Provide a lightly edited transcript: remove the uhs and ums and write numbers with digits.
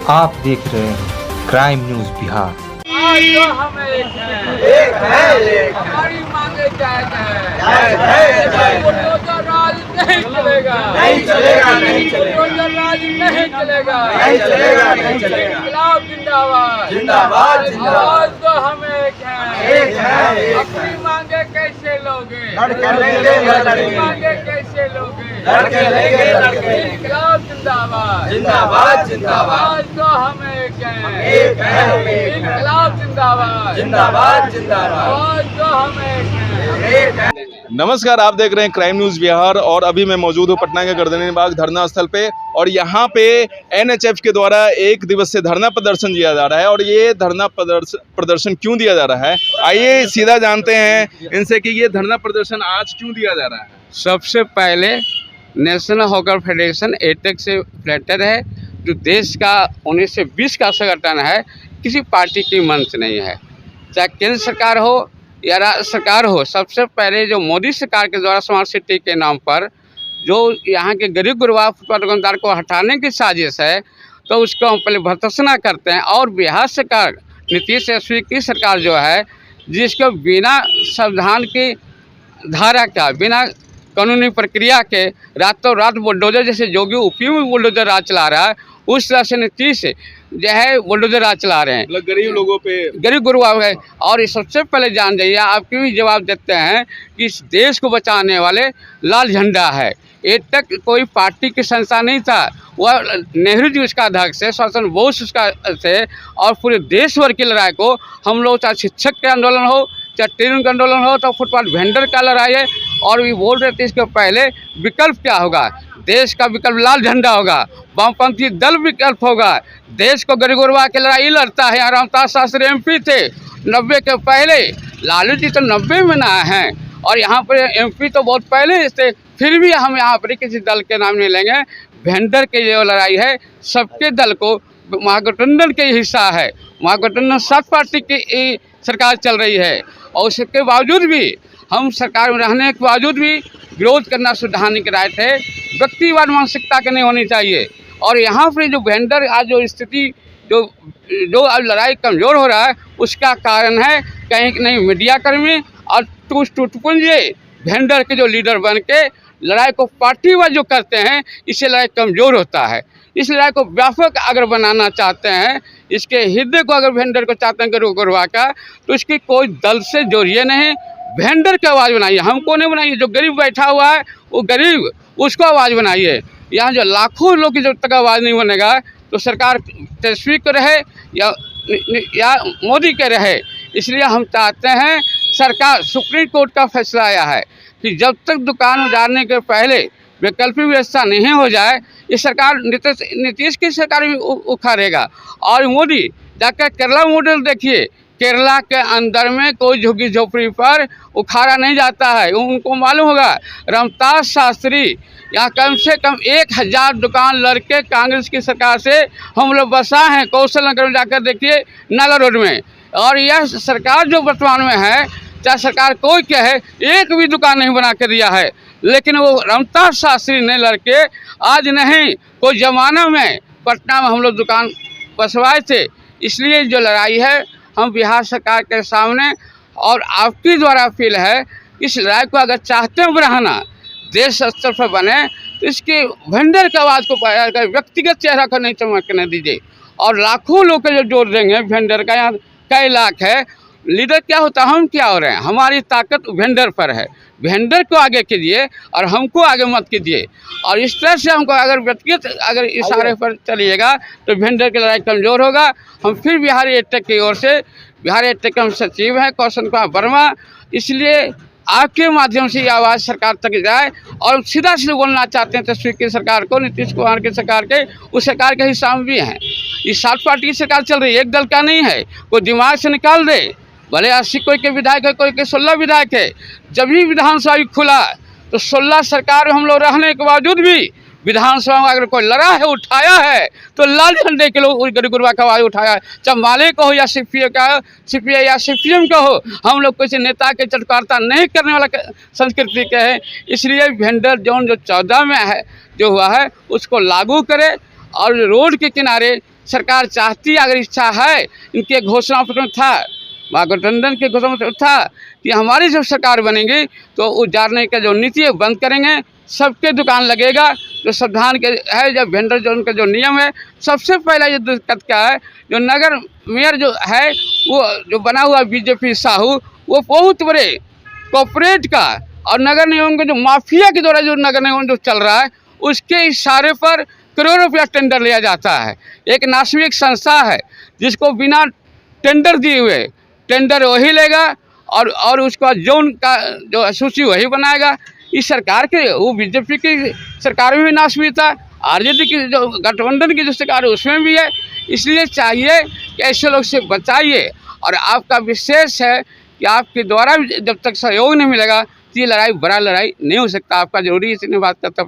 आप देख रहे हैं क्राइम न्यूज बिहार। आज तो हम एक है, हमारी मांगे जायज है। बुलडोजर राज नहीं चलेगा, नहीं चलेगा, नहीं चलेगा, बुलडोजर राज नहीं चलेगा, नहीं चलेगा, नहीं चलेगा। इनकलाब जिंदाबाद, जिंदाबाद, जिंदाबाद। आज तो हम एक है। अपनी मांगे कैसे लोगे? लड़के लेंगे, अपनी मांगे कैसे लोगे? लड़के लेंगे, लड़के। इनकलाब जिंदाबाद, जिंदाबाद, जिंदाबाद। आज तो हम एक एक है, हम एक हैं। इनकलाब जिंदाबाद, जिंदाबाद, जिंदाबाद। आज तो हम एक हैं। एक है। नमस्कार, आप देख रहे हैं क्राइम न्यूज़ बिहार और अभी मैं मौजूद हूँ पटना के गर्दनी बाग धरना स्थल पे और यहाँ पे एनएचएफ के द्वारा एक दिवसीय धरना प्रदर्शन दिया जा रहा है। और ये धरना प्रदर्शन क्यों दिया जा रहा है, आइए सीधा जानते हैं इनसे कि ये धरना प्रदर्शन आज क्यों दिया जा रहा है। सबसे पहले नेशनल हॉकी फेडरेशन एटेक से फ्लैटर है, जो देश का 1920 का संगठन है, किसी पार्टी की मंच नहीं है। चाहे केंद्र सरकार हो या राज्य सरकार हो, सबसे पहले जो मोदी सरकार के द्वारा स्मार्ट सिटी के नाम पर जो यहाँ के गरीब गुरबा फुटपाथ दुकानदार को हटाने की साजिश है, तो उसको हम पहले भर्त्सना करते हैं। और बिहार सरकार नीतीश यशस्वी की सरकार जो है, जिसको बिना संविधान की धारा का, बिना कानूनी प्रक्रिया के रातों रात बुलडोजर, जैसे जोगी यूपी में बुलडोजर राज चला रहा है, उस तरह से नीतीश जो है बुलडोजर राज चला रहे हैं, मतलब गरीब लोगों पे, गरीब गुरबा है। और ये सबसे पहले जान जाइए, आपके भी जवाब देते हैं कि इस देश को बचाने वाले लाल झंडा है। एटेक कोई पार्टी की संस्था नहीं था, वह नेहरू जी उसका अध्यक्ष है, शासन बोस उसका थे। और पूरे देश भर की लड़ाई को हम लोग, चाहे शिक्षक के आंदोलन हो, चाहे ट्रेन का आंदोलन हो, तो फुटपाथ वेंडर का लड़ाई है। और भी बोल रहे थे इसके पहले विकल्प क्या होगा, देश का विकल्प लाल झंडा होगा, वामपंथी दल विकल्प होगा। देश को गरीब गुरबा की लड़ाई लड़ता है। रामदास शास्त्री एमपी थे 90 के पहले, लालू जी तो 90 में ना हैं, और यहाँ पर एमपी तो बहुत पहले थे। फिर भी हम यहाँ पर किसी दल के नाम नहीं लेंगे। वेंडर की जो लड़ाई है, सबके दल को, महागठबंधन के हिस्सा है। महागठबंधन 7 पार्टी की सरकार चल रही है, और उसके बावजूद भी, हम सरकार में रहने के बावजूद भी विरोध करना संवैधानिक राइट है। व्यक्तिवाद मानसिकता के नहीं होनी चाहिए। और यहाँ पर जो वेंडर आज जो स्थिति, जो अब लड़ाई कमज़ोर हो रहा है, उसका कारण है कहीं नहीं मीडिया कर्मी और टुटपुंजे वेंडर के जो लीडर बन के लड़ाई को पार्टीवाद जो करते हैं, इससे लड़ाई कमज़ोर होता है। इस लड़ाई को व्यापक अगर बनाना चाहते हैं, इसके हृदय को अगर वेंडर को चाहते हैं गरीब गुरबा का, तो इसकी कोई दल से जोड़िए नहीं, वेंडर की आवाज़ बनाइए। हमको नहीं बनाइए, जो गरीब बैठा हुआ है वो गरीब, उसको आवाज़ बनाइए। यहाँ जो लाखों लोग की जब तक आवाज़ नहीं बनेगा, तो सरकार तेजस्वी को रहे या मोदी के रहे। इसलिए हम चाहते हैं, सरकार, सुप्रीम कोर्ट का फैसला आया है कि जब तक दुकान उजाड़ने के पहले वैकल्पिक व्यवस्था नहीं हो जाए, ये सरकार नीतीश की सरकार भी उखाड़ेगा। और मोदी जाकर केरला मॉडल देखिए, केरला के अंदर में कोई झुग्गी झोपड़ी पर उखाड़ा नहीं जाता है। उनको मालूम होगा, रामदास शास्त्री यहाँ कम से कम 1000 दुकान लड़के कांग्रेस की सरकार से हम लोग बसा हैं। कौशल नगर में जाकर देखिए, नाला रोड में। और यह सरकार जो वर्तमान में है, चाहे सरकार कोई क्या है, एक भी दुकान नहीं बना के दिया है। लेकिन वो रामदास शास्त्री ने लड़के आज नहीं, कोई ज़माना में पटना में हम लोग दुकान बसवाए थे। इसलिए जो लड़ाई है, हम बिहार सरकार के सामने और आपके द्वारा अपील है, इस लड़ाई को अगर चाहते हैं बढ़ाना, देश स्तर पर बने, तो इसके वेंडर की आवाज़ को व्यक्तिगत चेहरा को नहीं चमकने दीजिए। और लाखों लोग जो जोड़ देंगे वेंडर का, यहाँ कई लाख है। लीडर क्या होता है, हम क्या हो रहे हैं, हमारी ताकत वेंडर पर है। वेंडर को आगे कीजिए और हमको आगे मत कीजिए। और इस तरह से हमको अगर व्यक्तिगत अगर इशारे पर चलिएगा, तो वेंडर की लड़ाई कमज़ोर होगा। हम फिर बिहार एटेक की ओर से, बिहार एटेक के हम सचिव हैं कौशल कुमार वर्मा, इसलिए आपके माध्यम से ये आवाज़ सरकार तक जाए। और सीधा सीधा बोलना चाहते हैं तस्वीर की सरकार को, नीतीश कुमार की सरकार के, उस सरकार के हिस्सा में भी हैं। ये 7 पार्टी की सरकार चल रही है, एक दल का नहीं है। कोई दिमाग से निकाल दे, भले 80 कोई के विधायक है, कोई के 16 विधायक है। जब भी विधानसभा खुला, तो 16 सरकार में हम लोग रहने के बावजूद भी विधानसभा में अगर कोई लड़ा है, उठाया है, तो लाल झंडे के लोग गरीब गुरबा का आवाज़ उठाया है। चाहे माले का हो या सीपीआई या सीपीएम का हो, हम लोग किसी नेता के चटकारता नहीं करने वाला संस्कृति के हैं। इसलिए वेंडर जोन जो 14 में है, जो हुआ है, उसको लागू करे। और रोड के किनारे सरकार चाहती, अगर इच्छा है, इनके घोषणा पत्र में था, गठबंधन के घोषणा पत्र था कि हमारी जब सरकार बनेगी तो उजाड़ने का जो नीति है बंद करेंगे, सबके दुकान लगेगा। जो संविधान के है, जब वेंडर जोन का जो नियम है, सबसे पहला ये दिक्कत क्या है, जो नगर मेयर जो है वो जो बना हुआ बीजेपी साहू, वो बहुत बड़े कॉर्पोरेट का और नगर निगम के जो माफिया के द्वारा जो नगर निगम जो चल रहा है, उसके इशारे पर करोड़ों रुपया टेंडर लिया जाता है। एक नास्तिक संस्था है जिसको बिना टेंडर दिए हुए टेंडर वही लेगा और उसका जोन का जो सूची वही बनाएगा। इस सरकार के, वो बीजेपी की सरकार में भी नाशवी था, आरजेडी की जो गठबंधन की जो सरकार है उसमें भी है। इसलिए चाहिए कि ऐसे लोग से बचाइए। और आपका विशेष है कि आपके द्वारा जब तक सहयोग नहीं मिलेगा तो ये लड़ाई बड़ा लड़ाई नहीं हो सकता। आपका जरूरी इसलिए बात करता